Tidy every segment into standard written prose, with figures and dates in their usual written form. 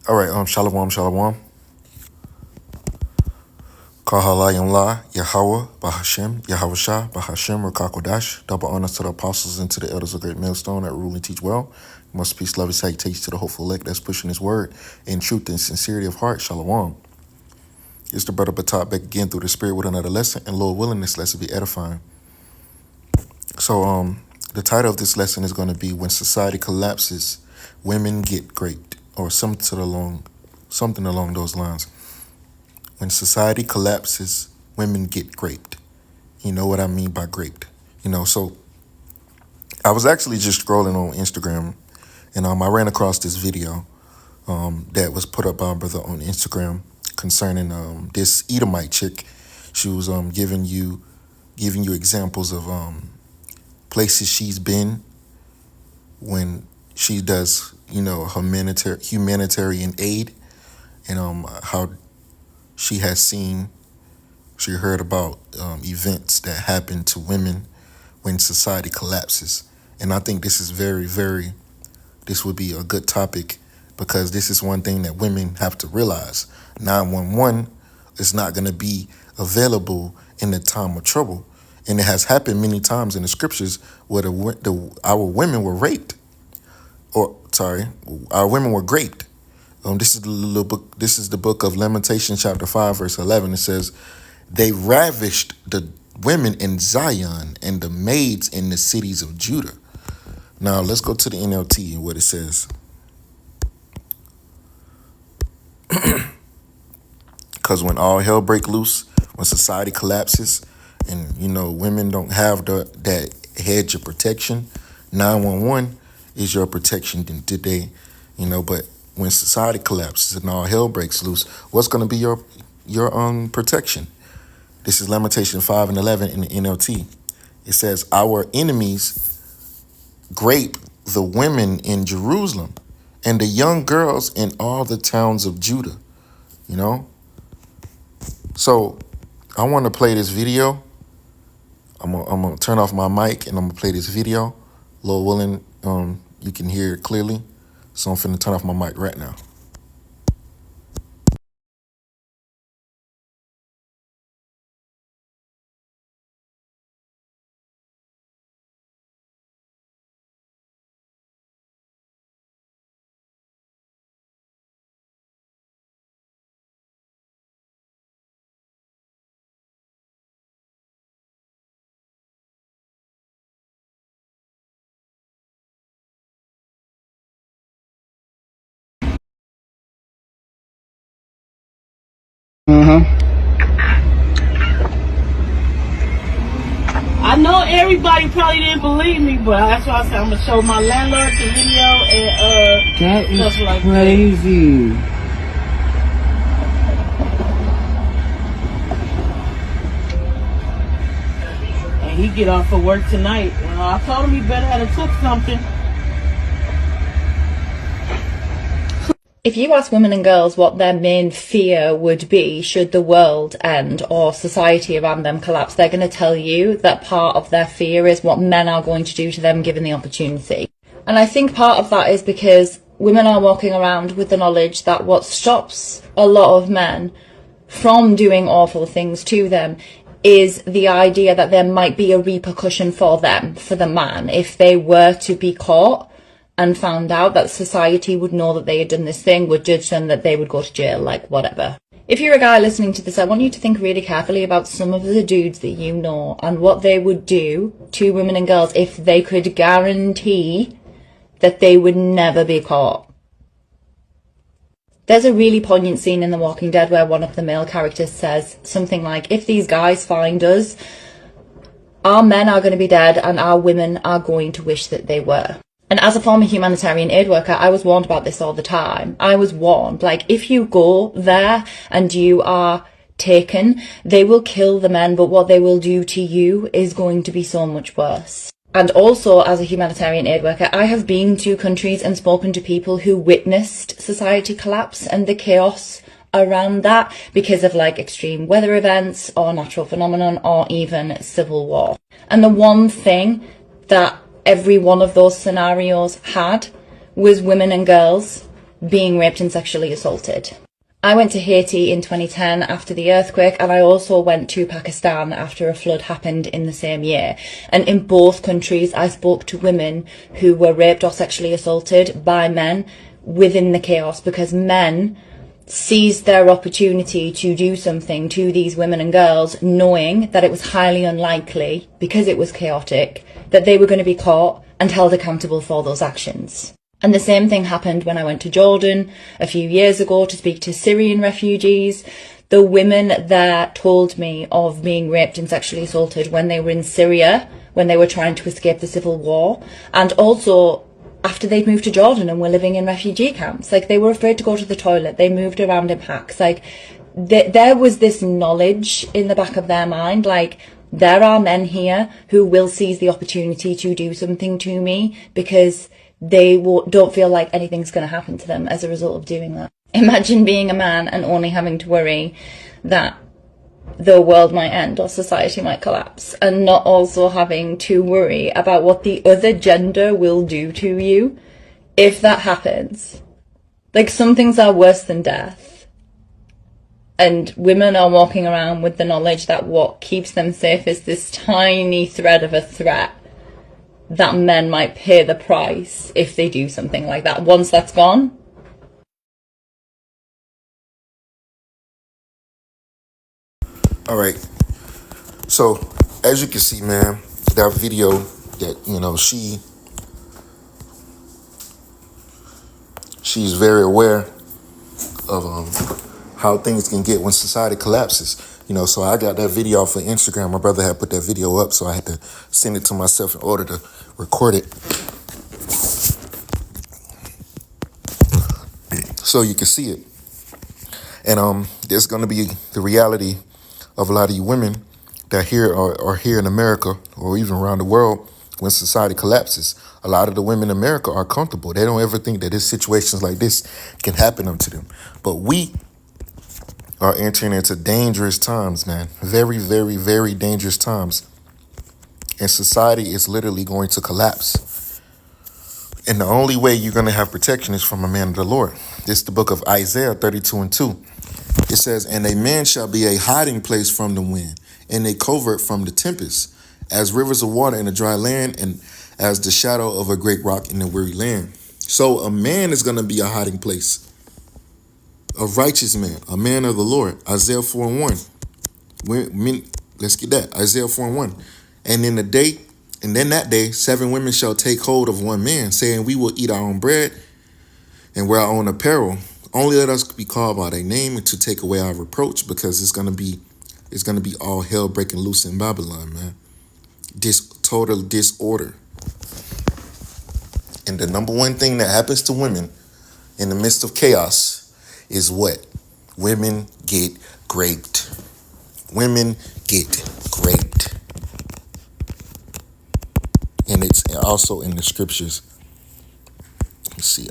All right, shalom, shalom. Kahalayim La, Yahweh, Bahashem, Yahweh Bahashem, Rakakodash. Double honors to the apostles and to the elders of Great Millstone that rule and teach well. Most peace, love, and salutation to the hopeful elect that's pushing his word in truth and sincerity of heart. Shalom. It's the brother Batat back again through the spirit with another lesson, and Lord willing, this lesson be edifying. So, the title of this lesson is going to be When Society Collapses, Women Get Raped, or something along those lines. When society collapses, women get raped. You know what I mean by raped. So I was actually just scrolling on Instagram, and I ran across this video that was put up by a brother on Instagram concerning this Edomite chick. She was giving you examples of places she's been when she does humanitarian aid, and how she heard about events that happen to women when society collapses. And I think this is this would be a good topic, because this is one thing that women have to realize. 911 is not going to be available in the time of trouble. And it has happened many times in the scriptures where our women were raped. Our women were raped. This is the book of Lamentations, chapter 5, verse 11. It says, "They ravished the women in Zion and the maids in the cities of Judah." Now let's go to the NLT and what it says. Because when all hell break loose, when society collapses, and women don't have that hedge of protection, 911 is your protection today. But when society collapses and all hell breaks loose, what's going to be your protection? This is Lamentation 5 and 11 in the NLT. It says, "Our enemies grape the women in Jerusalem and the young girls in all the towns of Judah." So I want to play this video. I'm gonna turn off my mic and I'm gonna play this video. Lord willing, you can hear it clearly. So I'm finna turn off my mic right now. I know everybody probably didn't believe me, but that's why I said I'm gonna show my landlord the video and that is stuff like crazy. That. And he get off of work tonight. I told him he better have took something. If you ask women and girls what their main fear would be should the world end or society around them collapse, they're going to tell you that part of their fear is what men are going to do to them given the opportunity. And I think part of that is because women are walking around with the knowledge that what stops a lot of men from doing awful things to them is the idea that there might be a repercussion for them, for the man, if they were to be caught and found out, that society would know that they had done this thing, would judge them, that they would go to jail, like whatever. If you're a guy listening to this, I want you to think really carefully about some of the dudes that you know and what they would do to women and girls if they could guarantee that they would never be caught. There's a really poignant scene in The Walking Dead where one of the male characters says something like, "If these guys find us, our men are going to be dead and our women are going to wish that they were." And as a former humanitarian aid worker, I was warned about this all the time. I was warned, if you go there and you are taken, they will kill the men, but what they will do to you is going to be so much worse. And also, as a humanitarian aid worker, I have been to countries and spoken to people who witnessed society collapse and the chaos around that because of extreme weather events or natural phenomenon or even civil war. And the one thing that every one of those scenarios had was women and girls being raped and sexually assaulted. I went to Haiti in 2010 after the earthquake, and I also went to Pakistan after a flood happened in the same year. And in both countries, I spoke to women who were raped or sexually assaulted by men within the chaos, because men seized their opportunity to do something to these women and girls, knowing that it was highly unlikely, because it was chaotic, that they were going to be caught and held accountable for those actions. And the same thing happened when I went to Jordan a few years ago to speak to Syrian refugees. The women there told me of being raped and sexually assaulted when they were in Syria, when they were trying to escape the civil war, and also after they'd moved to Jordan and were living in refugee camps. Like, they were afraid to go to the toilet. They moved around in packs. Like, there was this knowledge in the back of their mind, like, there are men here who will seize the opportunity to do something to me because they don't feel like anything's going to happen to them as a result of doing that. Imagine being a man and only having to worry that the world might end or society might collapse, and not also having to worry about what the other gender will do to you if that happens. Like, some things are worse than death, and women are walking around with the knowledge that what keeps them safe is this tiny thread of a threat that men might pay the price if they do something like that. Once that's gone, All right. So, as you can see, man, that video that, she's very aware of how things can get when society collapses. So I got that video off of Instagram. My brother had put that video up, so I had to send it to myself in order to record it, so you can see it. And there's going to be the reality of a lot of you women that are here in America or even around the world when society collapses. A lot of the women in America are comfortable. They don't ever think that situations like this can happen to them. But we are entering into dangerous times, man. Very, very, very dangerous times. And society is literally going to collapse. And the only way you're going to have protection is from a man of the Lord. This is the book of Isaiah 32:2. It says, "And a man shall be a hiding place from the wind, and a covert from the tempest, as rivers of water in a dry land, and as the shadow of a great rock in a weary land." So a man is going to be a hiding place. A righteous man, a man of the Lord. Isaiah 4:1. Let's get that. Isaiah 4:1. "And in that day, 7 women shall take hold of one man, saying, We will eat our own bread and wear our own apparel. Only let us be called by their name, and to take away our reproach," because it's gonna be all hell breaking loose in Babylon, man. Total disorder. And the number one thing that happens to women in the midst of chaos is what? Women get raped. Women get raped. And it's also in the scriptures. Let's see.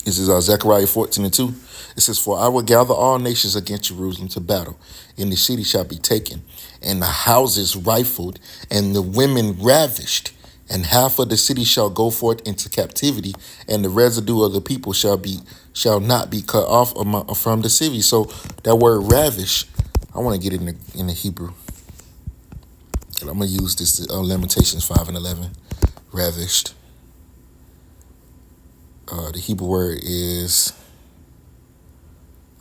This is Zechariah 14:2. It says, "For I will gather all nations against Jerusalem to battle, and the city shall be taken, and the houses rifled, and the women ravished, and half of the city shall go forth into captivity, and the residue of the people shall not be cut off from the city." So that word ravish, I want to get it in the Hebrew. And I'm going to use this Lamentations 5:11. Ravished. The Hebrew word is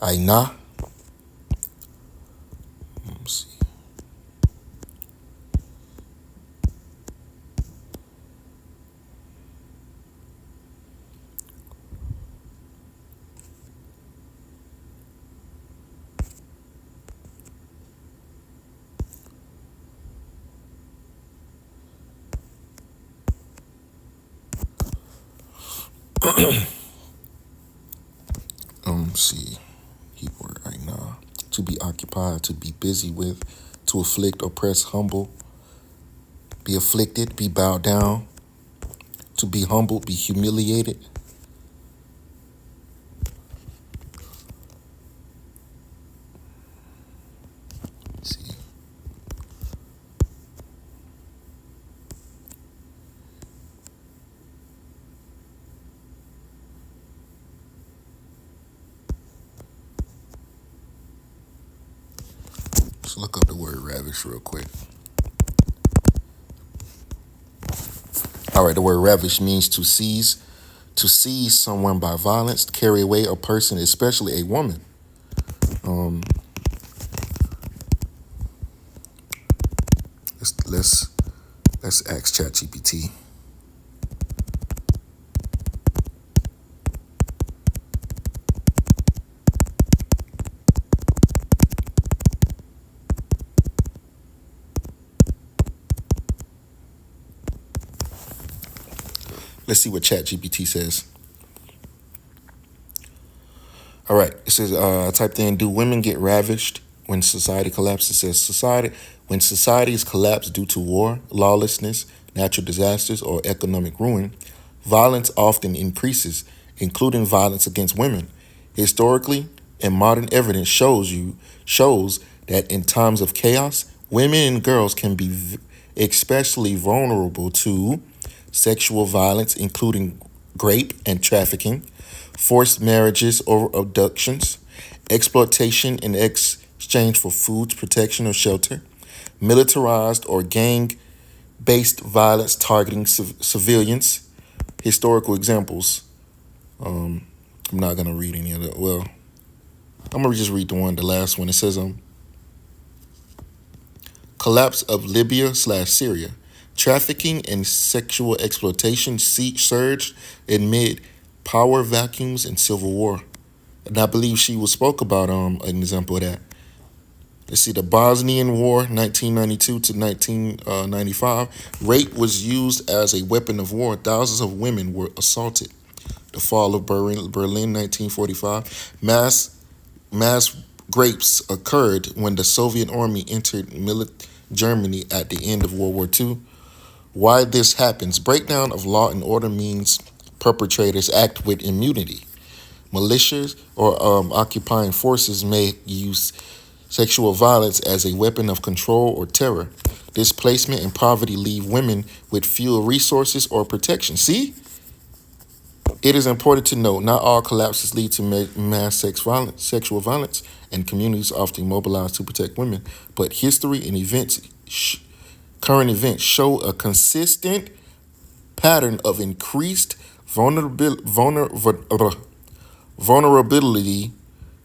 Ainah. Let's see. See, Hebrew word Ainah. To be occupied, to be busy with, to afflict, oppress, humble, be afflicted, be bowed down, to be humbled, be humiliated. Let's see. Let's look up the word ravish real quick. All right, the word ravish means to seize someone by violence, to carry away a person, especially a woman. Let's ask ChatGPT. Let's see what ChatGPT says. All right, it says, I typed in, do women get ravished when society collapses? It says, when societies collapse due to war, lawlessness, natural disasters, or economic ruin, violence often increases, including violence against women. Historically, and modern evidence shows that in times of chaos, women and girls can be especially vulnerable to sexual violence, including rape and trafficking, forced marriages or abductions, exploitation in exchange for food, protection, or shelter, militarized or gang-based violence targeting civilians. Historical examples. I'm not going to read any of that. Well, I'm going to just read the last one. It says, collapse of Libya/Syria. Trafficking and sexual exploitation surged amid power vacuums and civil war. And I believe she spoke about an example of that. Let's see, the Bosnian War, 1992 to 1995. Rape was used as a weapon of war. Thousands of women were assaulted. The fall of Berlin, 1945. Mass rapes occurred when the Soviet army entered Germany at the end of World War II. Why this happens. Breakdown of law and order means perpetrators act with immunity. Militias or occupying forces may use sexual violence as a weapon of control or terror. Displacement and poverty leave women with fewer resources or protection. See? It is important to note not all collapses lead to mass sexual violence, and communities often mobilize to protect women. But history and current events show a consistent pattern of increased vulnerability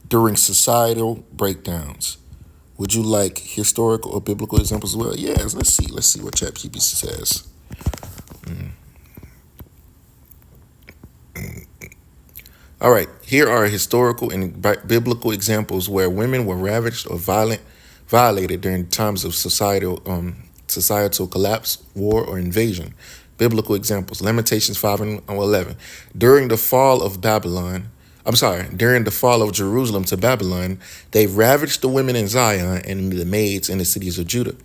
during societal breakdowns. Would you like historical or biblical examples as well? Yes, let's see what ChatGPT says. All right, here are historical and biblical examples where women were ravished or violated during times of societal collapse, war, or invasion. Biblical examples, Lamentations 5:11. During the fall of Jerusalem to Babylon, they ravaged the women in Zion and the maids in the cities of Judah.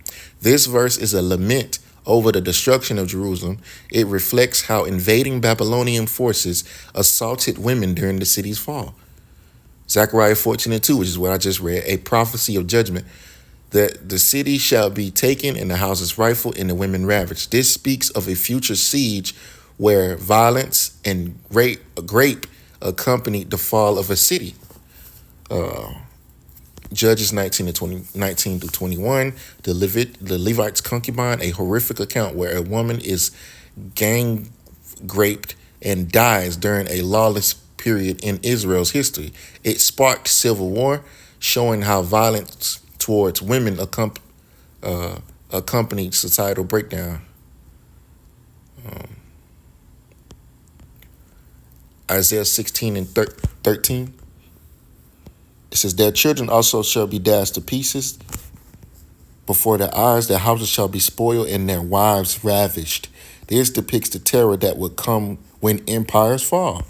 This verse is a lament over the destruction of Jerusalem. It reflects how invading Babylonian forces assaulted women during the city's fall. Zechariah 14:2, which is what I just read, a prophecy of judgment. That the city shall be taken and the houses rifled and the women ravaged. This speaks of a future siege where violence and rape accompanied the fall of a city. Judges 19-21, the Levite's concubine, a horrific account where a woman is gang raped and dies during a lawless period in Israel's history. It sparked civil war, showing how violence towards women accompanied societal breakdown. Isaiah 16:13. It says, their children also shall be dashed to pieces before their eyes. Their houses shall be spoiled and their wives ravished. This depicts the terror that would come when empires fall.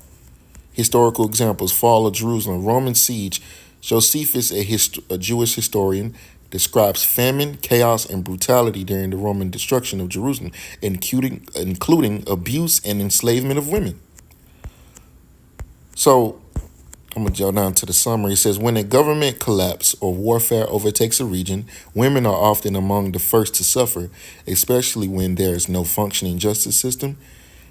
Historical examples, fall of Jerusalem, Roman siege. Josephus, a Jewish historian, describes famine, chaos, and brutality during the Roman destruction of Jerusalem, including abuse and enslavement of women. So, I'm going to go down to the summary. It says, when a government collapse or warfare overtakes a region, women are often among the first to suffer, especially when there is no functioning justice system.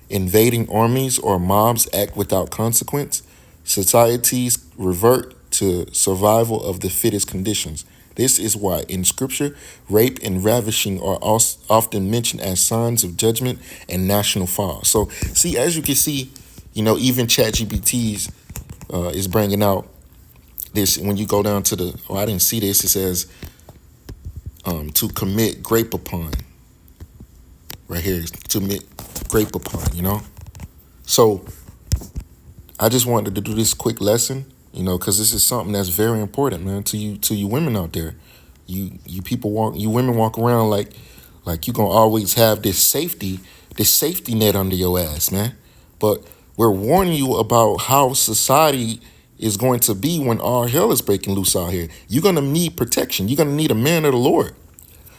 Invading armies or mobs act without consequence. Societies revert to survival of the fittest conditions. This is why in scripture, rape and ravishing are often mentioned as signs of judgment and national fall. So see, as you can see, even ChatGPT is bringing out this. When you go down to I didn't see this. It says to commit grape upon. Right here, to commit grape upon. So I just wanted to do this quick lesson, because this is something that's very important, man, to you women out there. You women walk around like you gonna always have this safety net under your ass, man. But we're warning you about how society is going to be when all hell is breaking loose out here. You're gonna need protection. You're gonna need a man of the Lord.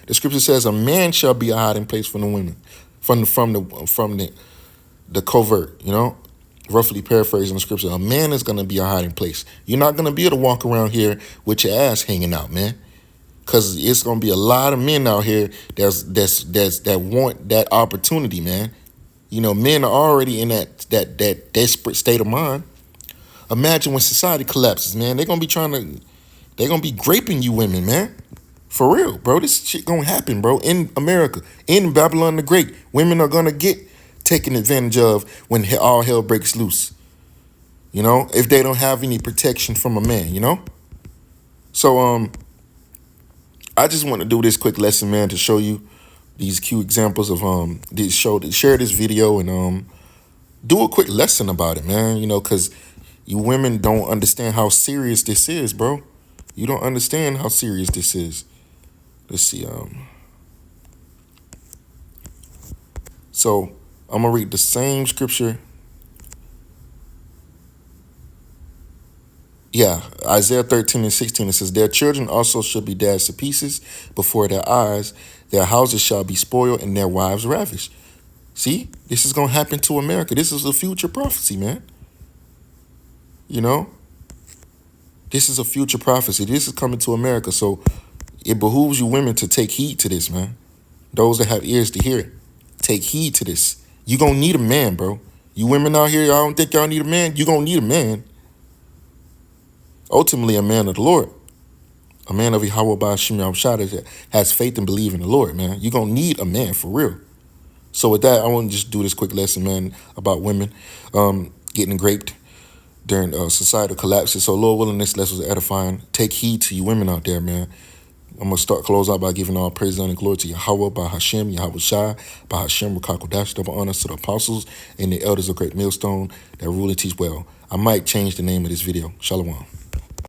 The scripture says a man shall be a hiding place from the women, from the covert, roughly paraphrasing the scripture. A man is going to be a hiding place. You're not going to be able to walk around here with your ass hanging out, man, because it's going to be a lot of men out here that want that opportunity, man. Men are already in that desperate state of mind. Imagine when society collapses, man. They're going to be graping you women, man. For real, bro. This shit gonna happen, bro. In America, in Babylon the Great, women are gonna get taken advantage of when all hell breaks loose. If they don't have any protection from a man, So I just want to do this quick lesson, man, to show you these cute examples of share this video and do a quick lesson about it, man. Because you women don't understand how serious this is, bro. You don't understand how serious this is. Let's see. So I'm gonna read the same scripture. Yeah, Isaiah 13:16. It says, "Their children also shall be dashed to pieces before their eyes. Their houses shall be spoiled, and their wives ravished." See, this is gonna happen to America. This is a future prophecy, man. This is a future prophecy. This is coming to America. So it behooves you women to take heed to this, man. Those that have ears to hear it, take heed to this. You gonna need a man, bro. You women out here, y'all don't think y'all need a man? You gonna need a man. Ultimately, a man of the Lord. A man of Yahweh Ba'ashim Yahushua that has faith and believe in the Lord, man. You gonna need a man for real. So with that, I want to just do this quick lesson, man, about women getting raped during societal collapses. So Lord willing, this lesson was edifying. Take heed to you women out there, man. I'm going to close out by giving all praise and glory to Yahweh, Bahashem, Yahweh Shai, Bahashem, Rakakodash, double honors to the apostles and the elders of Great Millstone that rule and teach well. I might change the name of this video. Shalom.